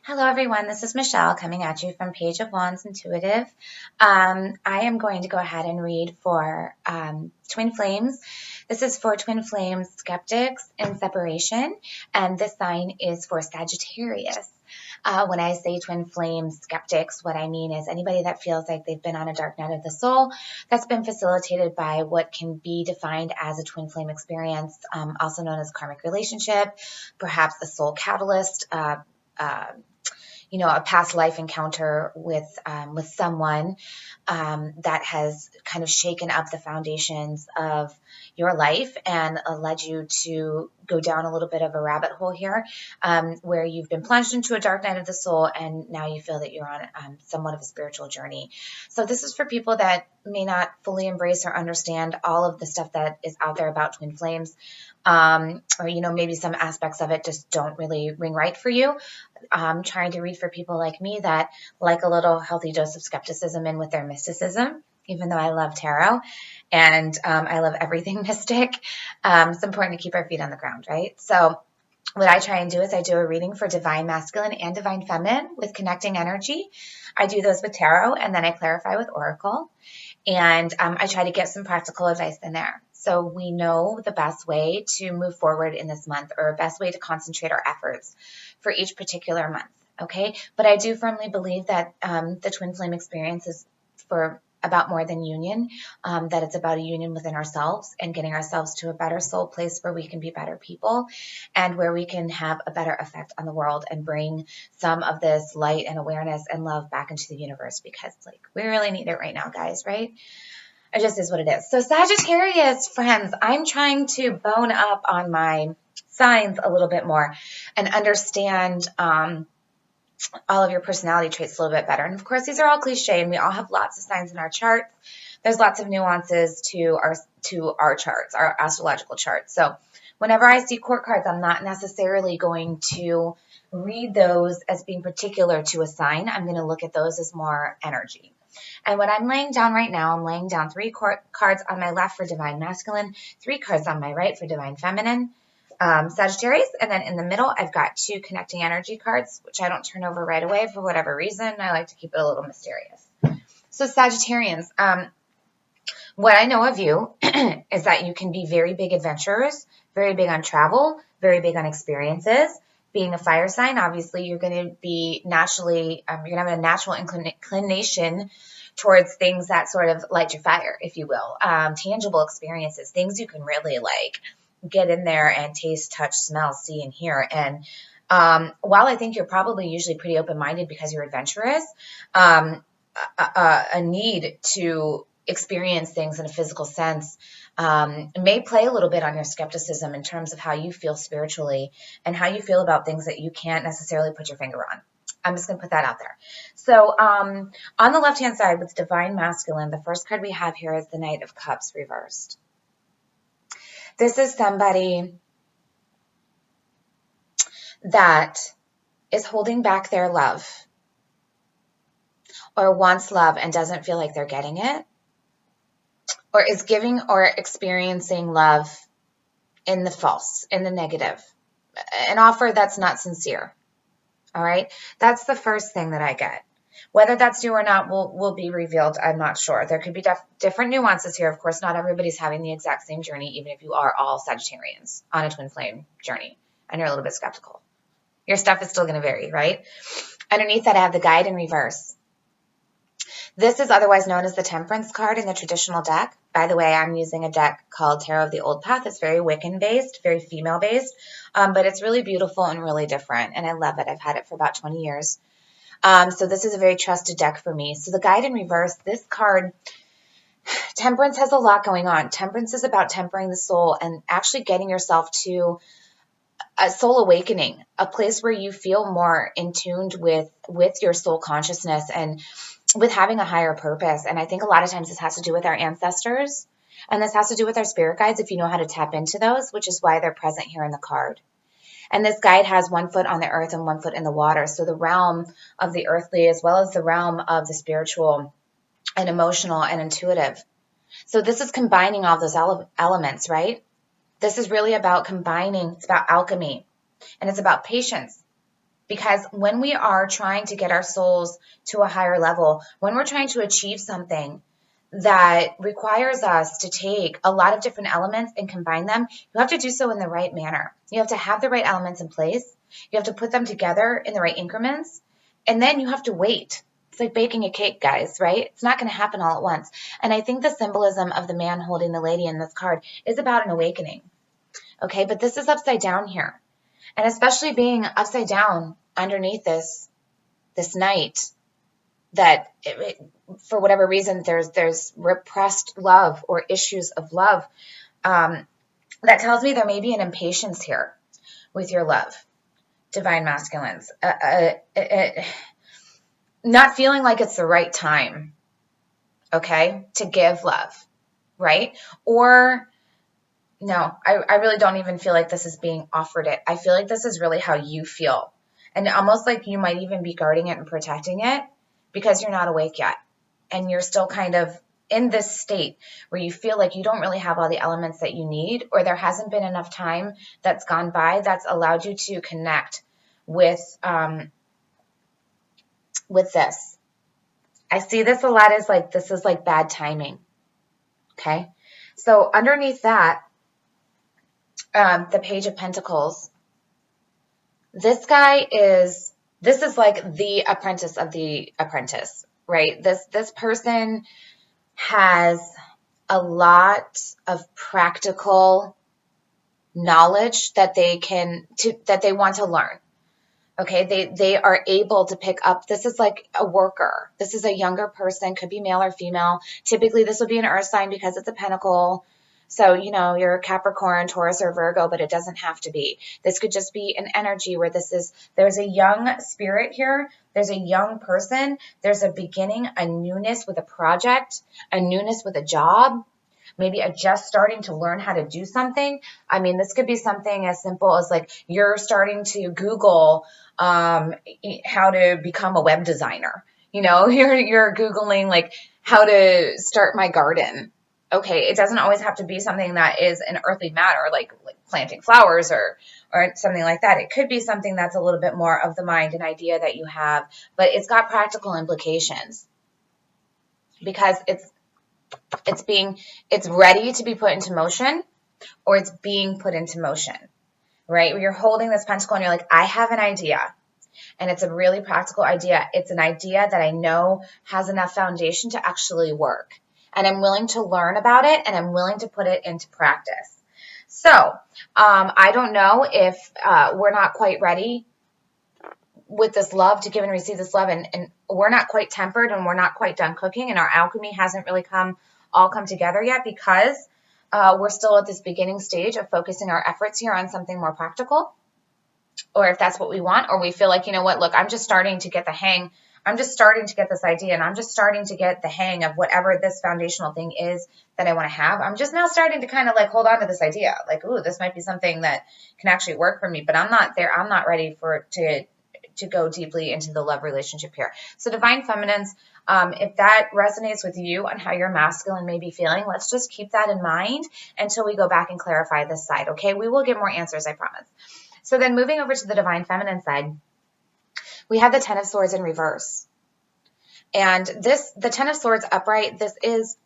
Hello, everyone. This is Michelle coming at you from Page of Wands Intuitive. I am going to go ahead and read for Twin Flames. This is for Twin Flames skeptics in separation, and this sign is for Sagittarius. When I say twin flame skeptics, what I mean is anybody that feels like they've been on a dark night of the soul that's been facilitated by what can be defined as a twin flame experience, also known as karmic relationship, perhaps a soul catalyst, a past life encounter with someone that has kind of shaken up the foundations of your life and led you to go down a little bit of a rabbit hole here, where you've been plunged into a dark night of the soul, and now you feel that you're on somewhat of a spiritual journey. So this is for people that may not fully embrace or understand all of the stuff that is out there about twin flames, or maybe some aspects of it just don't really ring right for you. I'm trying to read for people like me that like a little healthy dose of skepticism in with their mysticism, even though I love tarot and I love everything mystic. It's important to keep our feet on the ground, right? So what I try and do is I do a reading for divine masculine and divine feminine with connecting energy. I do those with tarot, and then I clarify with oracle. And I try to get some practical advice in there. So we know the best way to move forward in this month, or best way to concentrate our efforts for each particular month. Okay. But I do firmly believe that the twin flame experience is for about more than union, that it's about a union within ourselves and getting ourselves to a better soul place where we can be better people and where we can have a better effect on the world and bring some of this light and awareness and love back into the universe, because we really need it right now, guys, right? It just is what it is. So Sagittarius friends, I'm trying to bone up on my signs a little bit more and understand all of your personality traits a little bit better. And of course, these are all cliche, and we all have lots of signs in our charts. There's lots of nuances to our charts, our astrological charts. So whenever I see court cards, I'm not necessarily going to read those as being particular to a sign. I'm going to look at those as more energy. And what I'm laying down right now, I'm laying down 3 cards on my left for divine masculine, 3 cards on my right for divine feminine, Sagittarius, and then in the middle, I've got 2 connecting energy cards, which I don't turn over right away for whatever reason. I like to keep it a little mysterious. So Sagittarians, what I know of you is that you can be very big adventurers, very big on travel, very big on experiences. Being a fire sign, obviously, you're going to be naturally, you're going to have a natural inclination towards things that sort of light your fire, if you will. Tangible experiences, things you can really get in there and taste, touch, smell, see, and hear. And while I think you're probably usually pretty open-minded because you're adventurous, a need to experience things in a physical sense may play a little bit on your skepticism in terms of how you feel spiritually and how you feel about things that you can't necessarily put your finger on. I'm just going to put that out there. So on the left-hand side with divine masculine, the first card we have here is the Knight of Cups reversed. This is somebody that is holding back their love or wants love and doesn't feel like they're getting it, or is giving or experiencing love in the false, in the negative, an offer that's not sincere. All right. That's the first thing that I get. Whether that's you or not will be revealed. I'm not sure. There could be different nuances here. Of course, not everybody's having the exact same journey, even if you are all Sagittarians on a twin flame journey and you're a little bit skeptical. Your stuff is still going to vary, right? Underneath that, I have the Guide in reverse. This is otherwise known as the Temperance card in the traditional deck. By the way, I'm using a deck called Tarot of the Old Path. It's very Wiccan-based, very female-based, but it's really beautiful and really different, and I love it. I've had it for about 20 years. So this is a very trusted deck for me. So the Guide in reverse, this card, Temperance has a lot going on. Temperance is about tempering the soul and actually getting yourself to a soul awakening, a place where you feel more in tuned with your soul consciousness and with having a higher purpose. And I think a lot of times this has to do with our ancestors, and this has to do with our spirit guides if you know how to tap into those, which is why they're present here in the card. And this guide has 1 foot on the earth and 1 foot in the water. So the realm of the earthly as well as the realm of the spiritual and emotional and intuitive. So this is combining all those elements, right? This is really about combining. It's about alchemy, and it's about patience. Because when we are trying to get our souls to a higher level, when we're trying to achieve something that requires us to take a lot of different elements and combine them, you have to do so in the right manner. You have to have the right elements in place. You have to put them together in the right increments. And then you have to wait. It's like baking a cake, guys, right? It's not going to happen all at once. And I think the symbolism of the man holding the lady in this card is about an awakening. Okay, but this is upside down here. And especially being upside down underneath this night, that for whatever reason there's repressed love or issues of love, that tells me there may be an impatience here with your love, divine masculines, not feeling like it's the right time, okay, to give love, right? Or no, I really don't even feel like this is being offered it. I feel like this is really how you feel, and almost like you might even be guarding it and protecting it, because you're not awake yet. And you're still kind of in this state where you feel like you don't really have all the elements that you need, or there hasn't been enough time that's gone by that's allowed you to connect with this. I see this a lot as like, this is like bad timing. Okay. So underneath that, the Page of Pentacles, this is like the apprentice of the apprentice, right? This person has a lot of practical knowledge that they want to learn. Okay, they are able to pick up. This is like a worker. This is a younger person, could be male or female. Typically, this would be an earth sign because it's a pentacle. So, you're a Capricorn, Taurus, or Virgo, but it doesn't have to be. This could just be an energy where there's a young spirit here. There's a young person. There's a beginning, a newness with a project, a newness with a job, maybe a just starting to learn how to do something. I mean, this could be something as simple as like you're starting to Google how to become a web designer. You're Googling like how to start my garden. Okay, it doesn't always have to be something that is an earthly matter, like planting flowers or something like that. It could be something that's a little bit more of the mind, an idea that you have, but it's got practical implications because it's ready to be put into motion, or it's being put into motion, right? Where you're holding this pentacle and you're like, I have an idea, and it's a really practical idea. It's an idea that I know has enough foundation to actually work. And I'm willing to learn about it, and I'm willing to put it into practice. So I don't know if we're not quite ready with this love to give and receive this love, and we're not quite tempered, and we're not quite done cooking, and our alchemy hasn't really come together yet, because we're still at this beginning stage of focusing our efforts here on something more practical, or if that's what we want, or we feel like, look, I'm just starting to get the hang. I'm just starting to get this idea, and I'm just starting to get the hang of whatever this foundational thing is that I want to have. I'm just now starting to kind of like hold on to this idea. Like, ooh, this might be something that can actually work for me, but I'm not there. I'm not ready to go deeply into the love relationship here. So divine feminines, if that resonates with you on how your masculine may be feeling, let's just keep that in mind until we go back and clarify this side. Okay. We will get more answers, I promise. So then moving over to the divine feminine side, we have the 10 of Swords in reverse. And the 10 of Swords upright, this is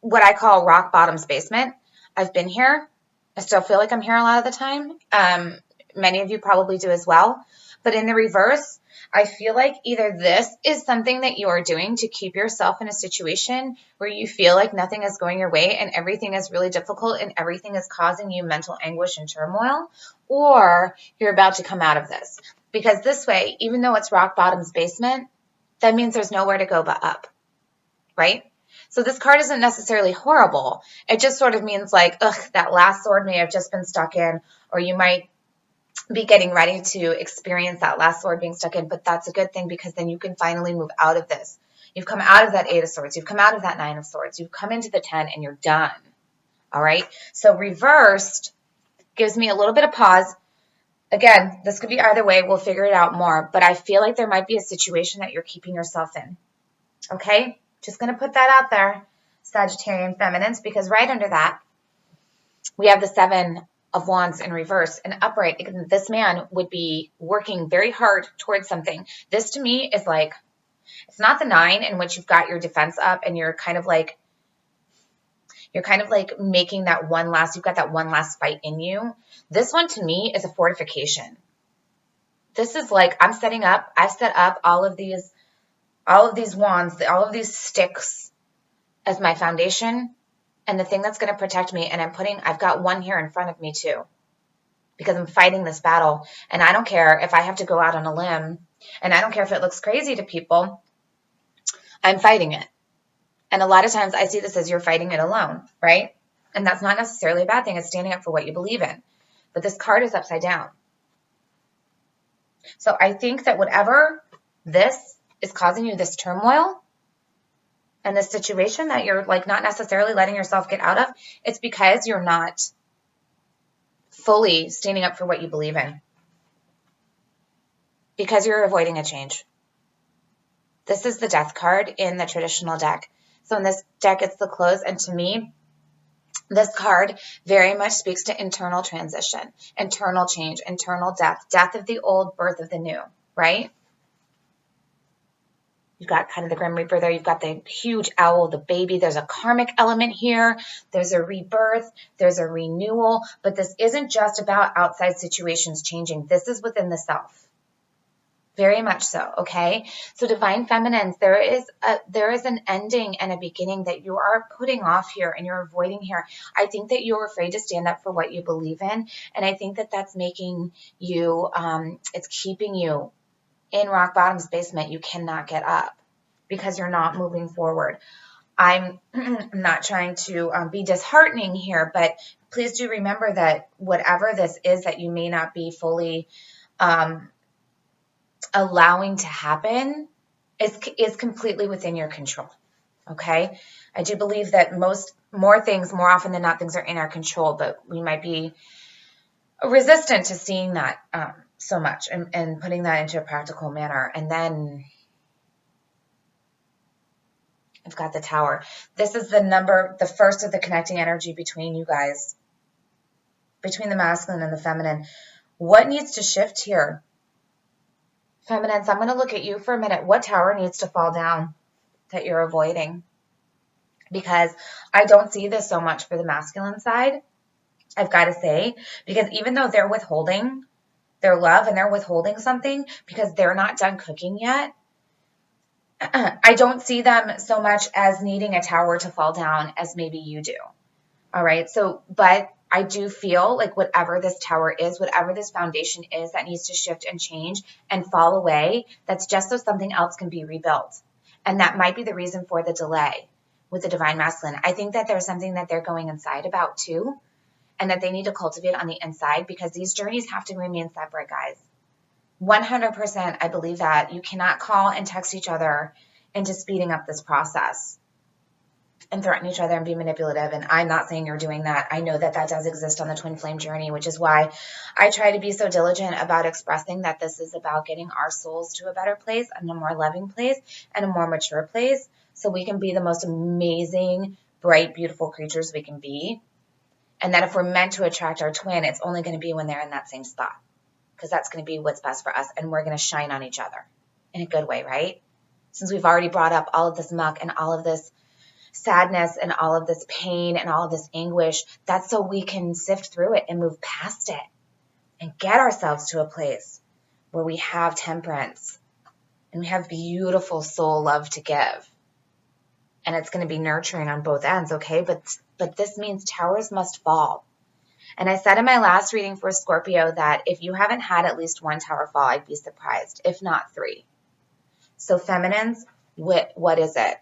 what I call rock bottom's basement. I've been here. I still feel like I'm here a lot of the time. Many of you probably do as well. But in the reverse, I feel like either this is something that you are doing to keep yourself in a situation where you feel like nothing is going your way and everything is really difficult and everything is causing you mental anguish and turmoil, or you're about to come out of this. Because this way, even though it's rock bottom's basement, that means there's nowhere to go but up, right? So this card isn't necessarily horrible. It just sort of means like, that last sword may have just been stuck in, or you might be getting ready to experience that last sword being stuck in, but that's a good thing because then you can finally move out of this. You've come out of that 8 of Swords. You've come out of that 9 of Swords. You've come into the 10 and you're done. All right. So reversed gives me a little bit of pause. Again, this could be either way. We'll figure it out more, but I feel like there might be a situation that you're keeping yourself in. Okay. Just going to put that out there, Sagittarian feminines, because right under that, we have the 7 of Wands in reverse and upright. This man would be working very hard towards something. This to me is like, it's not the 9 in which you've got your defense up and you're kind of like making that one last, you've got that one last fight in you. This one to me is a fortification. This is like, I've set up all of these wands, all of these sticks as my foundation and the thing that's going to protect me. And I've got one here in front of me too, because I'm fighting this battle. And I don't care if I have to go out on a limb, and I don't care if it looks crazy to people, I'm fighting it. And a lot of times I see this as you're fighting it alone, right? And that's not necessarily a bad thing. It's standing up for what you believe in. But this card is upside down. So I think that whatever this is causing you this turmoil and this situation that you're like not necessarily letting yourself get out of, it's because you're not fully standing up for what you believe in. Because you're avoiding a change. This is the Death card in the traditional deck. So in this deck, it's the close. And to me, this card very much speaks to internal transition, internal change, internal death, death of the old, birth of the new, right? You've got kind of the Grim Reaper there. You've got the huge owl, the baby. There's a karmic element here. There's a rebirth. There's a renewal. But this isn't just about outside situations changing. This is within the self. Very much so, okay? So divine feminines, there is an ending and a beginning that you are putting off here and you're avoiding here. I think that you're afraid to stand up for what you believe in, and I think that that's making you, it's keeping you in rock bottom's basement. You cannot get up because you're not moving forward. I'm not trying to be disheartening here, but please do remember that whatever this is that you may not be fully allowing to happen is completely within your control. Okay. I do believe that more often than not, things are in our control, but we might be resistant to seeing that so much and putting that into a practical manner. And then I've got the Tower. This is the first of the connecting energy between you guys, between the masculine and the feminine. What needs to shift here? Feminines, I'm going to look at you for a minute. What tower needs to fall down that you're avoiding? Because I don't see this so much for the masculine side, I've got to say, because even though they're withholding their love and they're withholding something because they're not done cooking yet, I don't see them so much as needing a tower to fall down as maybe you do. All right. So, but I do feel like whatever this tower is, whatever this foundation is that needs to shift and change and fall away, that's just so something else can be rebuilt. And that might be the reason for the delay with the divine masculine. I think that there's something that they're going inside about too, and that they need to cultivate on the inside, because these journeys have to remain separate, guys. 100%, I believe that. You cannot call and text each other into speeding up this process and threaten each other and be manipulative. And I'm not saying you're doing that. I know that that does exist on the twin flame journey, which is why I try to be so diligent about expressing that this is about getting our souls to a better place and a more loving place and a more mature place, so we can be the most amazing, bright, beautiful creatures we can be. And that if we're meant to attract our twin, it's only going to be when they're in that same spot, because that's going to be what's best for us, and we're going to shine on each other in a good way, right? Since we've already brought up all of this muck and all of this sadness and all of this pain and all of this anguish, that's so we can sift through it and move past it and get ourselves to a place where we have temperance and we have beautiful soul love to give. And it's going to be nurturing on both ends, okay? But this means towers must fall. And I said in my last reading for Scorpio that if you haven't had at least one tower fall, I'd be surprised, if not 3. So feminines, what is it?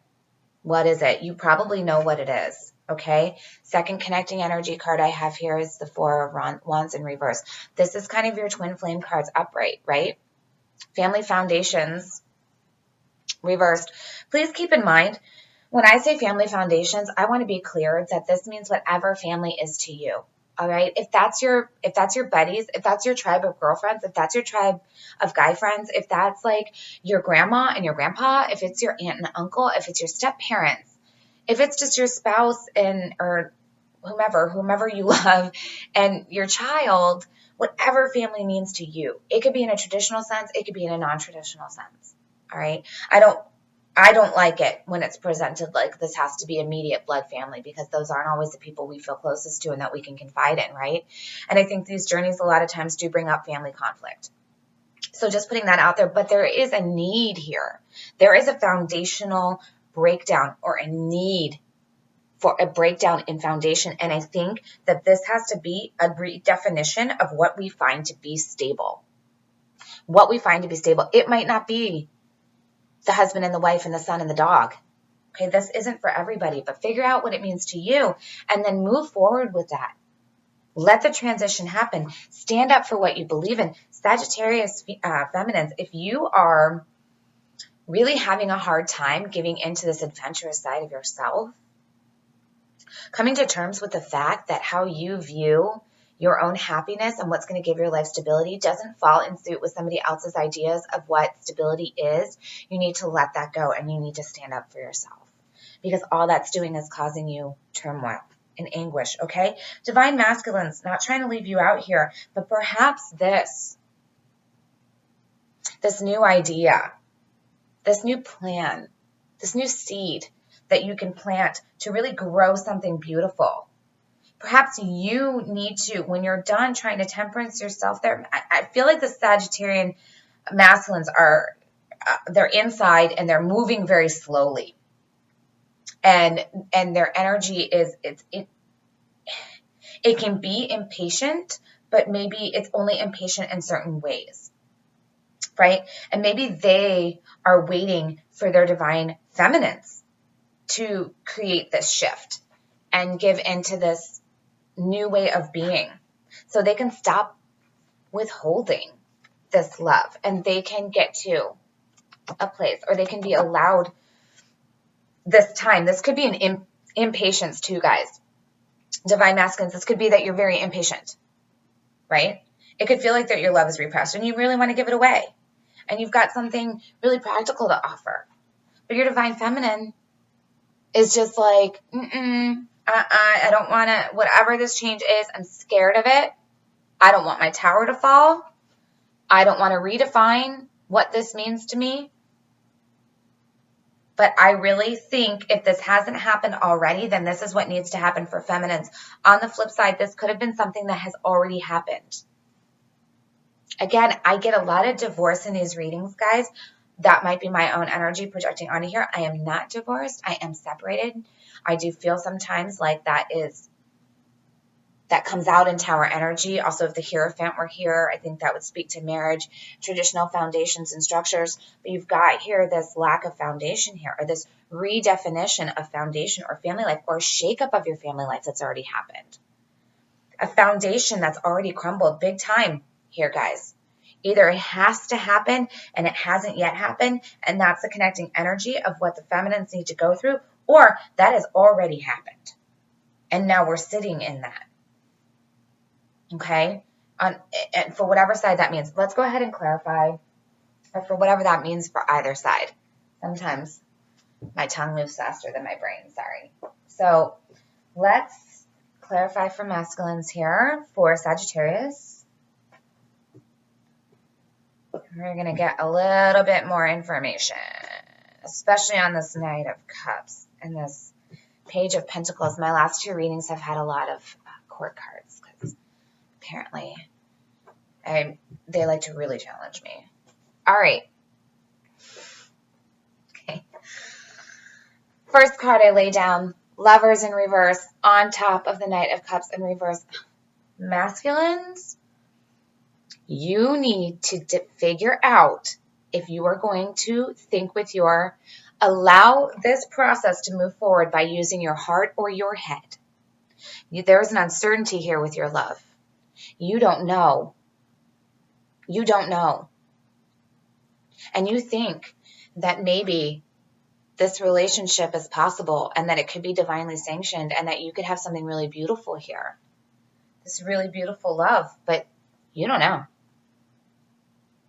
What is it? You probably know what it is, okay? Second connecting energy card I have here is the 4 of Wands in reverse. This is kind of your twin flame cards upright, right? Family foundations reversed. Please keep in mind, when I say family foundations, I want to be clear that this means whatever family is to you. All right. If that's your buddies, if that's your tribe of girlfriends, if that's your tribe of guy friends, if that's like your grandma and your grandpa, if it's your aunt and uncle, if it's your step parents, if it's just your spouse or whomever you love, and your child, whatever family means to you. It could be in a traditional sense. It could be in a non-traditional sense. All right. I don't like it when it's presented like this has to be immediate blood family, because those aren't always the people we feel closest to and that we can confide in, right? And I think these journeys a lot of times do bring up family conflict. So just putting that out there, but there is a need here. There is a foundational breakdown, or a need for a breakdown in foundation. And I think that this has to be a redefinition of what we find to be stable. What we find to be stable. It might not be the husband and the wife and the son and the dog. Okay, this isn't for everybody, but figure out what it means to you and then move forward with that. Let the transition happen. Stand up for what you believe in. Sagittarius feminines, if you are really having a hard time giving into this adventurous side of yourself, coming to terms with the fact that how you view your own happiness and what's going to give your life stability doesn't fall in suit with somebody else's ideas of what stability is, you need to let that go and you need to stand up for yourself, because all that's doing is causing you turmoil and anguish, okay? Divine masculines, not trying to leave you out here, but perhaps this new idea, this new plan, this new seed that you can plant to really grow something beautiful. Perhaps you need to, when you're done trying to temperance yourself there, I feel like the Sagittarian masculines are, they're inside and they're moving very slowly. And their energy is, it can be impatient, but maybe it's only impatient in certain ways, right? And maybe they are waiting for their divine feminines to create this shift and give into this new way of being, so they can stop withholding this love and they can get to a place, or they can be allowed this time. This could be an impatience too, guys. Divine masculines, this could be that you're very impatient, right? It could feel like that your love is repressed and you really want to give it away and you've got something really practical to offer, but your divine feminine is just like, I don't want to, whatever this change is, I'm scared of it. I don't want my tower to fall. I don't want to redefine what this means to me. But I really think if this hasn't happened already, then this is what needs to happen for feminines. On the flip side, this could have been something that has already happened. Again, I get a lot of divorce in these readings, guys. That might be my own energy projecting onto here. I am not divorced. I am separated. I do feel sometimes like that comes out in tower energy. Also, if the Hierophant were here, I think that would speak to marriage, traditional foundations and structures. But you've got here this lack of foundation here, or this redefinition of foundation or family life, or shakeup of your family life that's already happened. A foundation that's already crumbled big time here, guys. Either it has to happen and it hasn't yet happened, and that's the connecting energy of what the feminines need to go through, or that has already happened. And now we're sitting in that. Okay? And for whatever side that means. Let's go ahead and clarify, or for whatever that means for either side. Sometimes my tongue moves faster than my brain, sorry. So let's clarify for masculines here for Sagittarius. We're going to get a little bit more information, especially on this Knight of Cups and this Page of Pentacles. My last two readings have had a lot of court cards because apparently they like to really challenge me. All right. Okay. First card I lay down, Lovers in reverse on top of the Knight of Cups in reverse. Masculines, you need to figure out if you are going to think with your, allow this process to move forward by using your heart or your head. There's an uncertainty here with your love. You don't know. You don't know. And you think that maybe this relationship is possible and that it could be divinely sanctioned and that you could have something really beautiful here. This really beautiful love, but you don't know.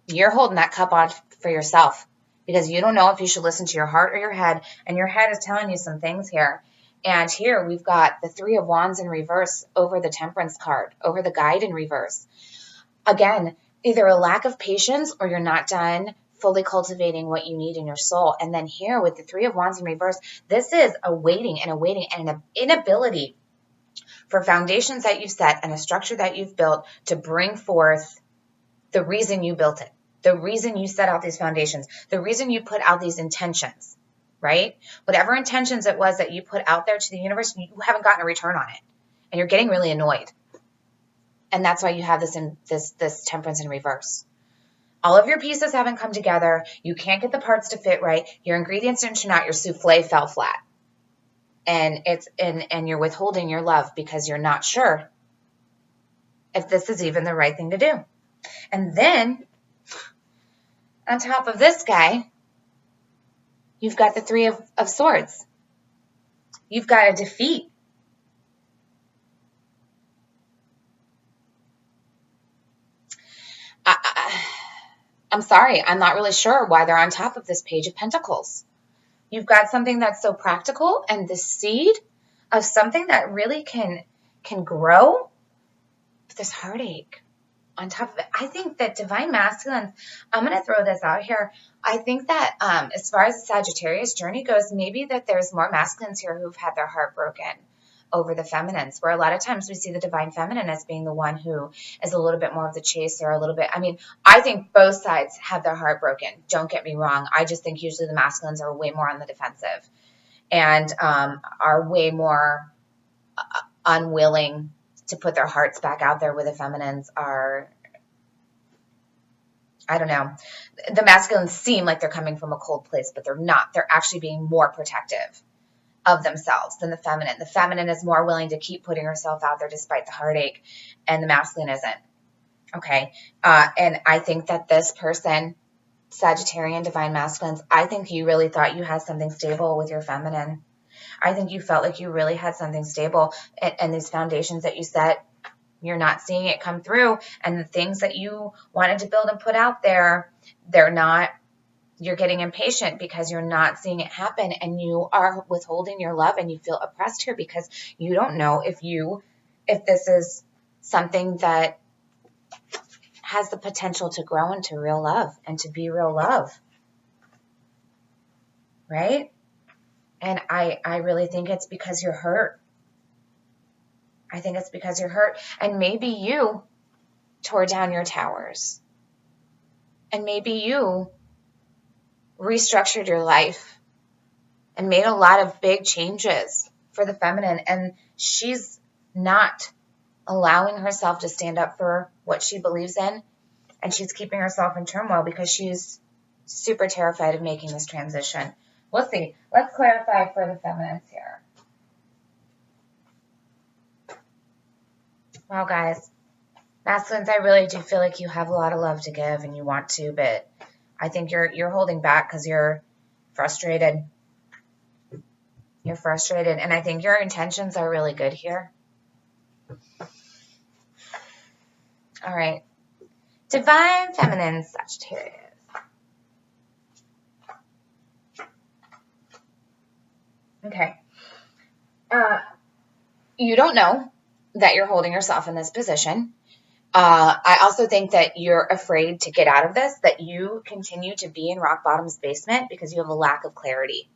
You're holding that cup on for yourself because you don't know if you should listen to your heart or your head, and your head is telling you some things here. And here we've got the Three of Wands in reverse over the Temperance card, over the Guide in reverse. Again, either a lack of patience or you're not done fully cultivating what you need in your soul. And then here with the Three of Wands in reverse, this is a waiting and an inability for foundations that you've set and a structure that you've built to bring forth the reason you built it, the reason you set out these foundations, the reason you put out these intentions, right? Whatever intentions it was that you put out there to the universe, you haven't gotten a return on it. And you're getting really annoyed. And that's why you have this Temperance in reverse. All of your pieces haven't come together. You can't get the parts to fit right. Your ingredients didn't turn out. Your souffle fell flat. And you're withholding your love because you're not sure if this is even the right thing to do. And then on top of this guy, you've got the Three of Swords. You've got a defeat. I'm sorry, I'm not really sure why they're on top of this Page of Pentacles. You've got something that's so practical and the seed of something that really can grow, but there's heartache on top of it. I think that Divine Masculines, I'm going to throw this out here. I think that as far as the Sagittarius journey goes, maybe that there's more masculines here who've had their heart broken over the feminines, where a lot of times we see the Divine Feminine as being the one who is a little bit more of the chaser, a little bit. I mean, I think both sides have their heart broken. Don't get me wrong. I just think usually the masculines are way more on the defensive and are way more unwilling to put their hearts back out there, where the feminines are, I don't know. The masculines seem like they're coming from a cold place, but they're not. They're actually being more protective of themselves than the feminine. The feminine is more willing to keep putting herself out there despite the heartache, and the masculine isn't. Okay. And I think that this person, Sagittarian Divine Masculines, I think you really thought you had something stable with your feminine. I think you felt like you really had something stable, and these foundations that you set, you're not seeing it come through. And the things that you wanted to build and put out there, they're not. You're getting impatient because you're not seeing it happen, and you are withholding your love, and you feel oppressed here because you don't know if this is something that has the potential to grow into real love and to be real love. Right? And I really think it's because you're hurt. I think it's because you're hurt. And maybe you tore down your towers. And maybe you restructured your life and made a lot of big changes for the feminine, and she's not allowing herself to stand up for what she believes in, and she's keeping herself in turmoil because she's super terrified of making this transition. We'll see. Let's clarify for the feminines here. Wow, guys. Masculines, I really do feel like you have a lot of love to give and you want to, but I think you're holding back because you're frustrated. You're frustrated, and I think your intentions are really good here. All right. Divine Feminine Sagittarius. Okay. You don't know that you're holding yourself in this position. I also think that you're afraid to get out of this, that you continue to be in rock bottom's basement because you have a lack of clarity.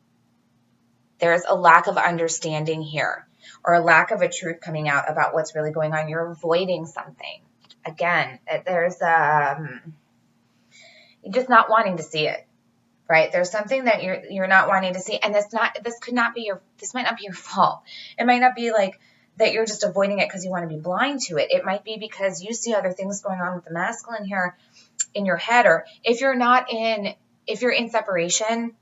There's a lack of understanding here, or a lack of a truth coming out about what's really going on. You're avoiding something. Again, there's you're just not wanting to see it, right? There's something that you're not wanting to see, and this might not be your fault. It might not be like that you're just avoiding it because you want to be blind to it. It might be because you see other things going on with the masculine here in your head, or if you're in separation,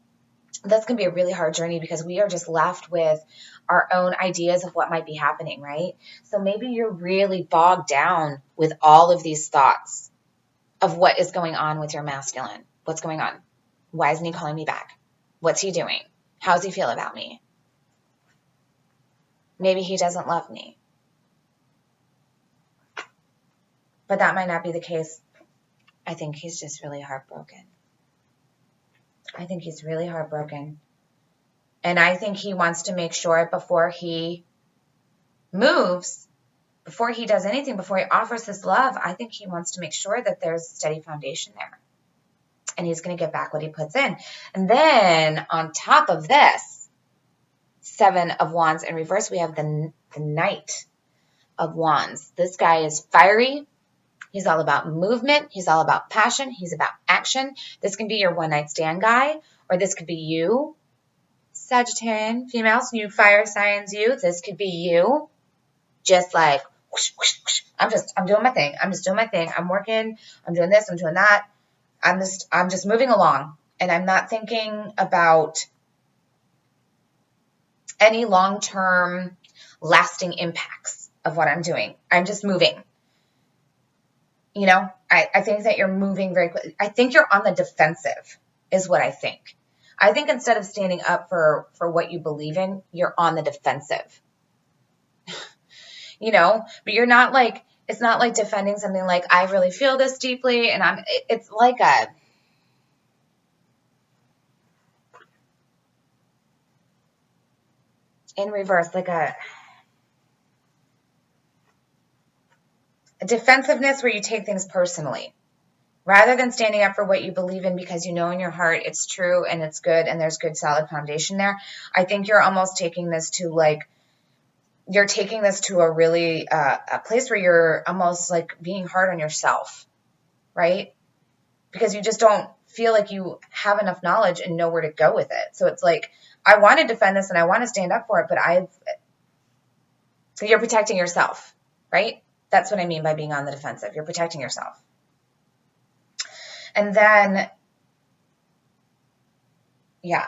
that's going to be a really hard journey because we are just left with our own ideas of what might be happening, right? So maybe you're really bogged down with all of these thoughts of what is going on with your masculine. What's going on? Why isn't he calling me back? What's he doing? How does he feel about me? Maybe he doesn't love me. But that might not be the case. I think he's just really heartbroken. I think he's really heartbroken. And I think he wants to make sure before he moves, before he does anything, before he offers this love, I think he wants to make sure that there's a steady foundation there. And he's going to get back what he puts in. And then on top of this, 7 of Wands in reverse, we have the Knight of Wands. This guy is fiery. He's all about movement. He's all about passion. He's about action. This can be your one-night stand guy, or this could be you, Sagittarian females, you fire signs, you. This could be you. Just like, whoosh, whoosh, whoosh. I'm doing my thing. I'm just doing my thing. I'm working. I'm doing this. I'm doing that. I'm just moving along. And I'm not thinking about any long-term lasting impacts of what I'm doing. I'm just moving. You know, I think that you're moving very quickly. I think you're on the defensive is what I think. I think instead of standing up for what you believe in, you're on the defensive. You know, but you're not like, it's not like defending something like, I really feel this deeply. And it's like in reverse, like a defensiveness where you take things personally rather than standing up for what you believe in because you know in your heart it's true and it's good and there's good solid foundation there. I think you're almost taking this to like, you're taking this to a really a place where you're almost like being hard on yourself, right? Because you just don't feel like you have enough knowledge and know where to go with it. So it's like, I want to defend this and I want to stand up for it, but you're protecting yourself, right? That's what I mean by being on the defensive. You're protecting yourself. And then, yeah.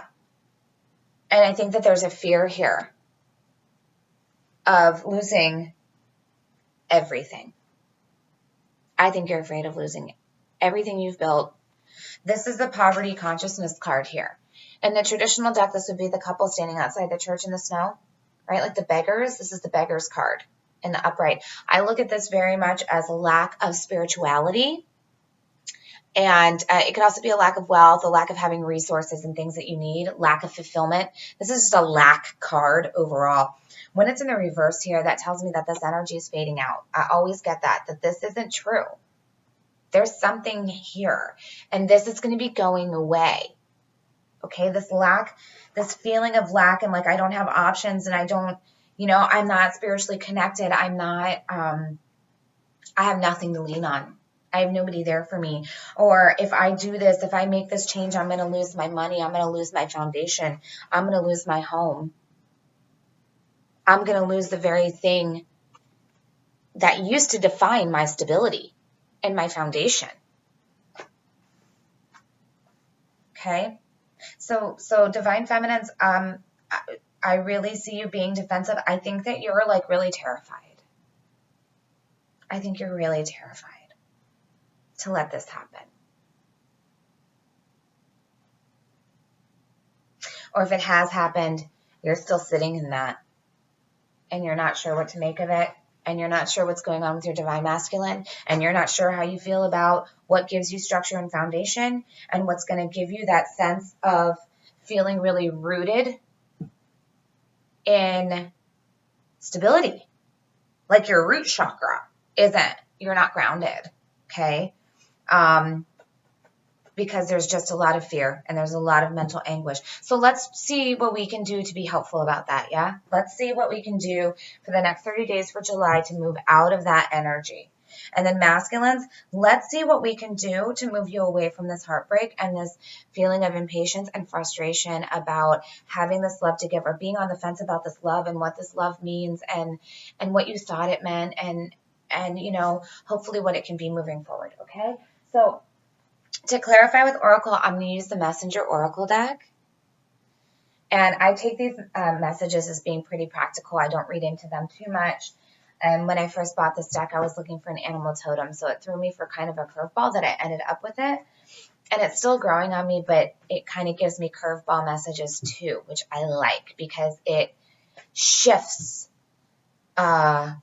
And I think that there's a fear here of losing everything. I think you're afraid of losing everything you've built. This is the poverty consciousness card here. In the traditional deck, this would be the couple standing outside the church in the snow, right? Like the beggars. This is the beggars card in the upright. I look at this very much as a lack of spirituality. And it could also be a lack of wealth, a lack of having resources and things that you need, lack of fulfillment. This is just a lack card overall. When it's in the reverse here, that tells me that this energy is fading out. I always get that this isn't true. There's something here, and this is going to be going away. Okay, this lack, this feeling of lack and like I don't have options and I don't, you know, I'm not spiritually connected. I'm not, I have nothing to lean on. I have nobody there for me. Or if I do this, if I make this change, I'm going to lose my money. I'm going to lose my foundation. I'm going to lose my home. I'm going to lose the very thing that used to define my stability and my foundation. Okay. So divine feminines, I really see you being defensive. I think that you're like really terrified. I think you're really terrified to let this happen. Or if it has happened, you're still sitting in that and you're not sure what to make of it. And you're not sure what's going on with your divine masculine, and you're not sure how you feel about what gives you structure and foundation, and what's going to give you that sense of feeling really rooted in stability. Like your root chakra you're not grounded, okay? Because there's just a lot of fear and there's a lot of mental anguish. So let's see what we can do to be helpful about that, yeah? Let's see what we can do for the next 30 days for July to move out of that energy. And then masculines, let's see what we can do to move you away from this heartbreak and this feeling of impatience and frustration about having this love to give or being on the fence about this love and what this love means and what you thought it meant and you know, hopefully what it can be moving forward, okay? So to clarify with Oracle, I'm going to use the Messenger Oracle deck. And I take these messages as being pretty practical. I don't read into them too much. And when I first bought this deck, I was looking for an animal totem. So it threw me for kind of a curveball that I ended up with it. And it's still growing on me, but it kind of gives me curveball messages too, which I like because it shifts the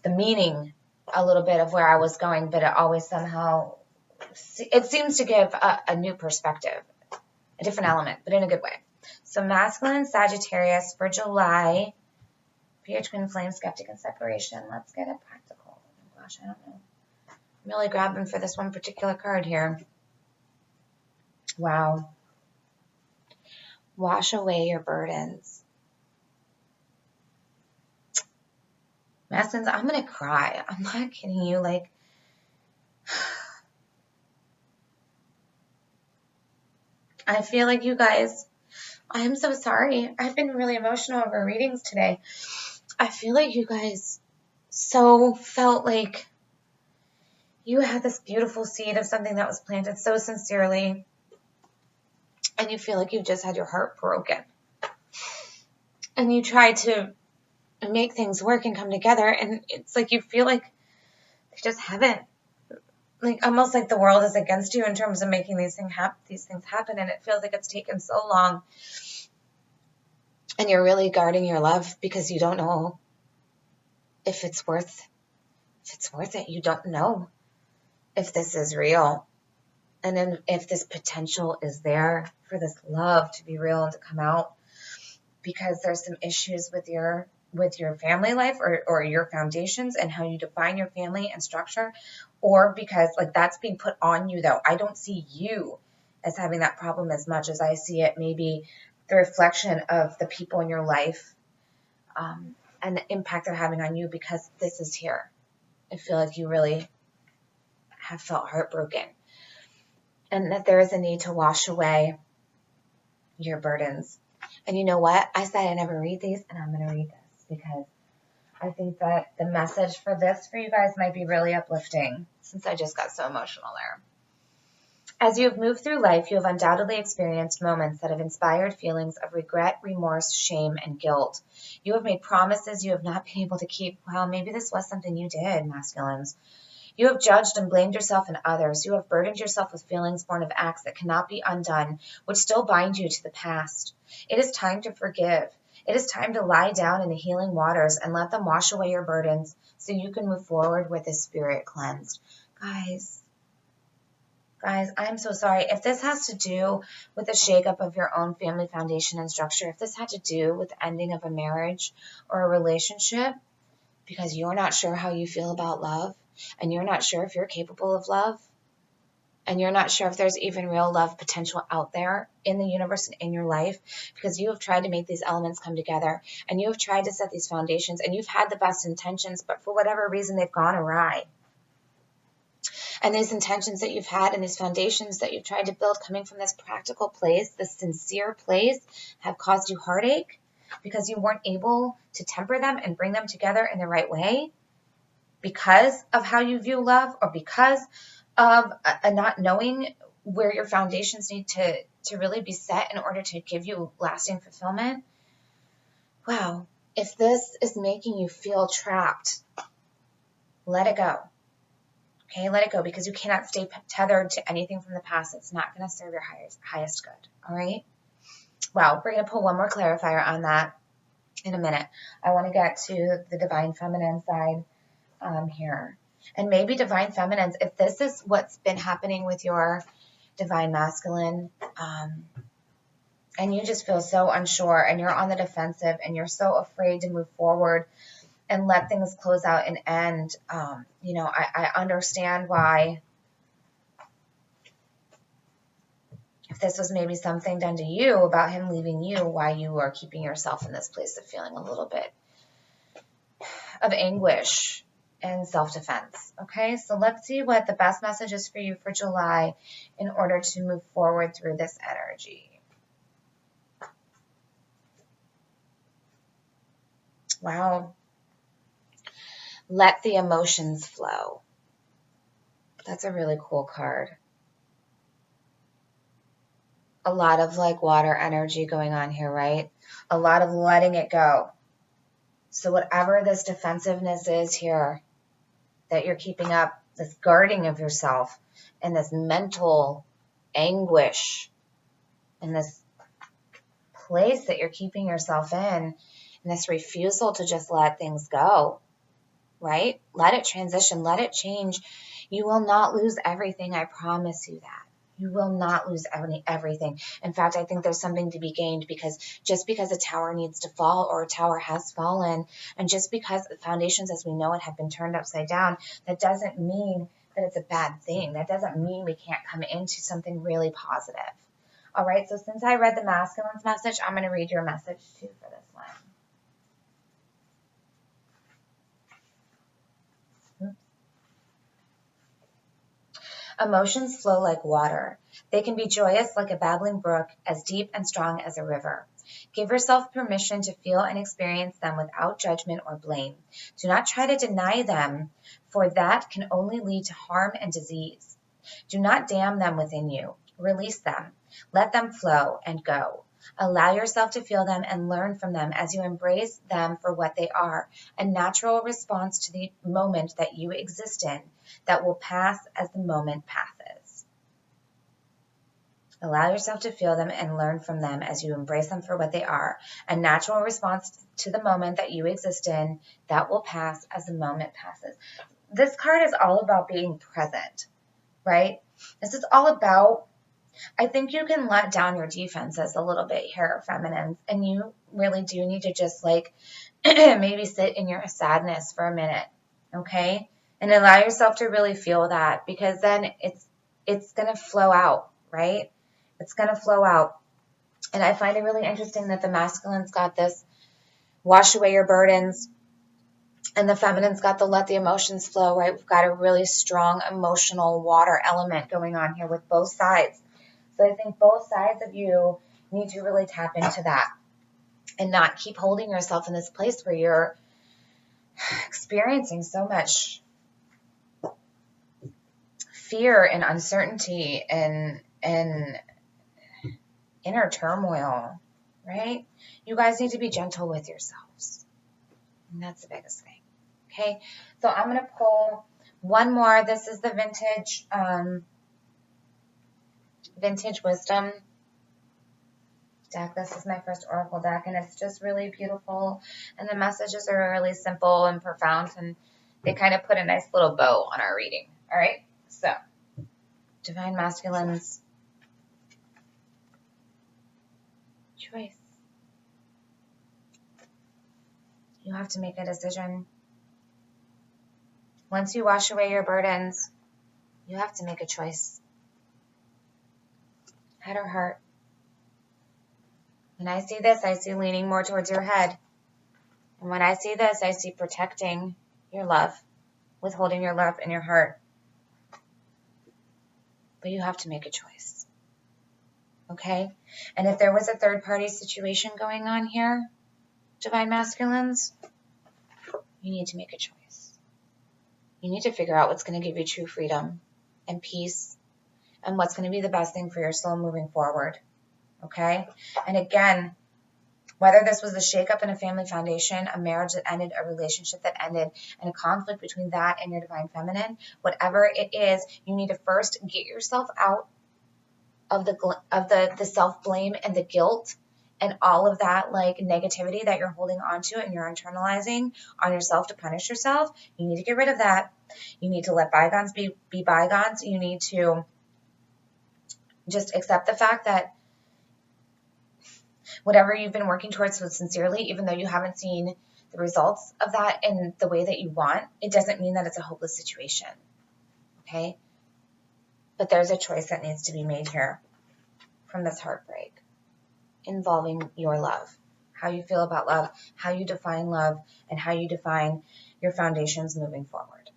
meaning a little bit of where I was going, but it always somehow... It seems to give a new perspective, a different element, but in a good way. So masculine Sagittarius for July. For your twin flame, skeptic, and separation. Let's get it practical. Oh gosh, I don't know. I'm really grabbing for this one particular card here. Wow. Wash away your burdens. Masculines, I'm going to cry. I'm not kidding you. Like, I feel like you guys, I am so sorry. I've been really emotional over readings today. I feel like you guys so felt like you had this beautiful seed of something that was planted so sincerely, and you feel like you just had your heart broken. And you try to make things work and come together, and it's like you feel like they just haven't. Like almost like the world is against you in terms of making these things happen, and it feels like it's taken so long. And you're really guarding your love because you don't know if it's worth it. You don't know if this is real, and then if this potential is there for this love to be real and to come out, because there's some issues with your family life or your foundations and how you define your family and structure, or because like that's being put on you though. I don't see you as having that problem as much as I see it maybe the reflection of the people in your life and the impact they're having on you, because this is here. I feel like you really have felt heartbroken, and that there is a need to wash away your burdens. And you know what? I said I never read these, and I'm going to read this because I think that the message for this for you guys might be really uplifting, since I just got so emotional there. As you have moved through life, you have undoubtedly experienced moments that have inspired feelings of regret, remorse, shame, and guilt. You have made promises you have not been able to keep. Well, maybe this was something you did, masculines. You have judged and blamed yourself and others. You have burdened yourself with feelings born of acts that cannot be undone, which still bind you to the past. It is time to forgive. It is time to lie down in the healing waters and let them wash away your burdens so you can move forward with the spirit cleansed. Guys, I'm so sorry. If this has to do with the shakeup of your own family foundation and structure, if this had to do with the ending of a marriage or a relationship because you're not sure how you feel about love, and you're not sure if you're capable of love, and you're not sure if there's even real love potential out there in the universe and in your life, because you have tried to make these elements come together, and you have tried to set these foundations, and you've had the best intentions, but for whatever reason, they've gone awry. And these intentions that you've had and these foundations that you've tried to build coming from this practical place, this sincere place, have caused you heartache because you weren't able to temper them and bring them together in the right way, because of how you view love, or because of a not knowing where your foundations need to really be set in order to give you lasting fulfillment. Wow. If this is making you feel trapped, let it go. Okay, let it go, because you cannot stay tethered to anything from the past. It's not going to serve your highest good. All right? Wow, we're going to pull one more clarifier on that in a minute. I want to get to the divine feminine side here. And maybe divine feminines, if this is what's been happening with your divine masculine, and you just feel so unsure and you're on the defensive and you're so afraid to move forward and let things close out and end, I understand why, if this was maybe something done to you about him leaving you, why you are keeping yourself in this place of feeling a little bit of anguish and self-defense. Okay, so let's see what the best message is for you for July in order to move forward through this energy. Wow. Let the emotions flow. That's a really cool card. A lot of like water energy going on here, right? A lot of letting it go. So whatever this defensiveness is here that you're keeping up, this guarding of yourself, and this mental anguish, and this place that you're keeping yourself in, and this refusal to just let things go, right? Let it transition, let it change. You will not lose everything, I promise you that. You will not lose everything. In fact, I think there's something to be gained, because just because a tower needs to fall or a tower has fallen, and just because the foundations as we know it have been turned upside down, that doesn't mean that it's a bad thing. That doesn't mean we can't come into something really positive. All right, so since I read the masculine's message, I'm going to read your message too for this one. Emotions flow like water. They can be joyous like a babbling brook, as deep and strong as a river. Give yourself permission to feel and experience them without judgment or blame. Do not try to deny them, for that can only lead to harm and disease. Do not damn them within you. Release them. Let them flow and go. Allow yourself to feel them and learn from them as you embrace them for what they are, a natural response to the moment that you exist in that will pass as the moment passes. Allow yourself to feel them and learn from them as you embrace them for what they are, a natural response to the moment that you exist in that will pass as the moment passes. This card is all about being present, right? This is all about, I think you can let down your defenses a little bit here, feminines, and you really do need to just like maybe sit in your sadness for a minute, okay? And allow yourself to really feel that, because then it's going to flow out, right? It's going to flow out. And I find it really interesting that the masculine's got this wash away your burdens, and the feminine's got the let the emotions flow, right? We've got a really strong emotional water element going on here with both sides. So I think both sides of you need to really tap into that and not keep holding yourself in this place where you're experiencing so much fear and uncertainty and inner turmoil, right? You guys need to be gentle with yourselves. And that's the biggest thing. Okay, so I'm going to pull one more. This is the Vintage Wisdom deck. This is my first Oracle deck, and it's just really beautiful. And the messages are really simple and profound, and they kind of put a nice little bow on our reading. All right, so Divine Masculines, choice. You have to make a decision. Once you wash away your burdens, you have to make a choice. Head or heart? When I see this, I see leaning more towards your head. And when I see this, I see protecting your love, withholding your love in your heart. But you have to make a choice. Okay? And if there was a third-party situation going on here, Divine Masculines, you need to make a choice. You need to figure out what's going to give you true freedom and peace, and what's going to be the best thing for your soul moving forward. Okay? And again, whether this was a shakeup in a family foundation, a marriage that ended, a relationship that ended, and a conflict between that and your divine feminine, whatever it is, you need to first get yourself out of the self-blame and the guilt and all of that like negativity that you're holding on to and you're internalizing on yourself to punish yourself. You need to get rid of that. You need to let bygones be bygones. You need to just accept the fact that whatever you've been working towards so sincerely, even though you haven't seen the results of that in the way that you want, it doesn't mean that it's a hopeless situation. Okay? But there's a choice that needs to be made here from this heartbreak involving your love, how you feel about love, how you define love, and how you define your foundations moving forward.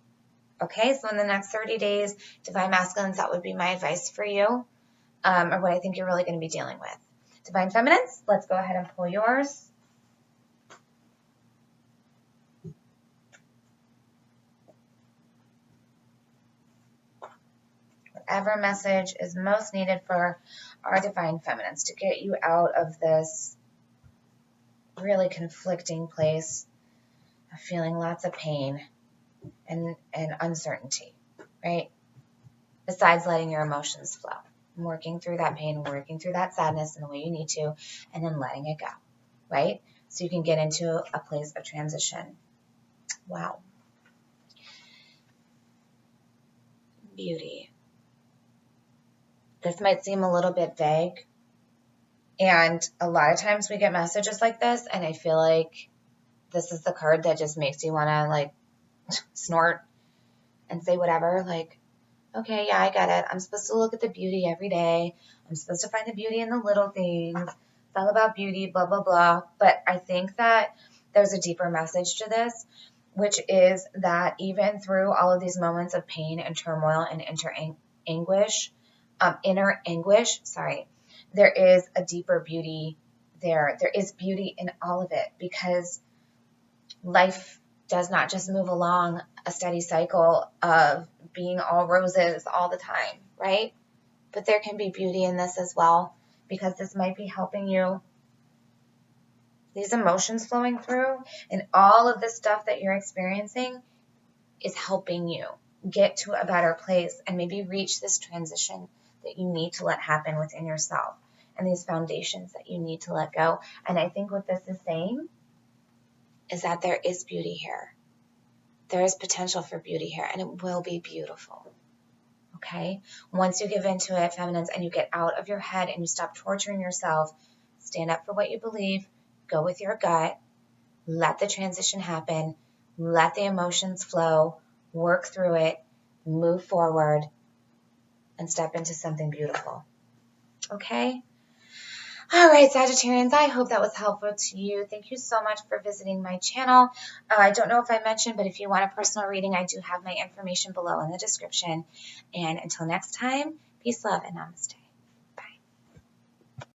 Okay, so in the next 30 days, Divine Masculines, that would be my advice for you, or what I think you're really going to be dealing with. Divine Feminines, let's go ahead and pull yours. Whatever message is most needed for our Divine Feminines to get you out of this really conflicting place of feeling lots of pain and uncertainty, right? Besides letting your emotions flow. Working through that pain, working through that sadness in the way you need to, and then letting it go, right? So you can get into a place of transition. Wow. Beauty. This might seem a little bit vague. And a lot of times we get messages like this, and I feel like this is the card that just makes you want to like snort and say whatever. Like, okay, yeah, I get it. I'm supposed to look at the beauty every day. I'm supposed to find the beauty in the little things. It's all about beauty, blah, blah, blah. But I think that there's a deeper message to this, which is that even through all of these moments of pain and turmoil and inner anguish, there is a deeper beauty there. There is beauty in all of it, because life does not just move along a steady cycle of being all roses all the time, right? But there can be beauty in this as well, because this might be helping you. These emotions flowing through and all of this stuff that you're experiencing is helping you get to a better place and maybe reach this transition that you need to let happen within yourself, and these foundations that you need to let go. And I think what this is saying is that there is beauty here. There is potential for beauty here, and it will be beautiful. Okay? Once you give into it, feminines, and you get out of your head and you stop torturing yourself, stand up for what you believe, go with your gut, let the transition happen, let the emotions flow, work through it, move forward, and step into something beautiful. Okay? All right, Sagittarians, I hope that was helpful to you. Thank you so much for visiting my channel. I don't know if I mentioned, but if you want a personal reading, I do have my information below in the description. And until next time, peace, love, and namaste.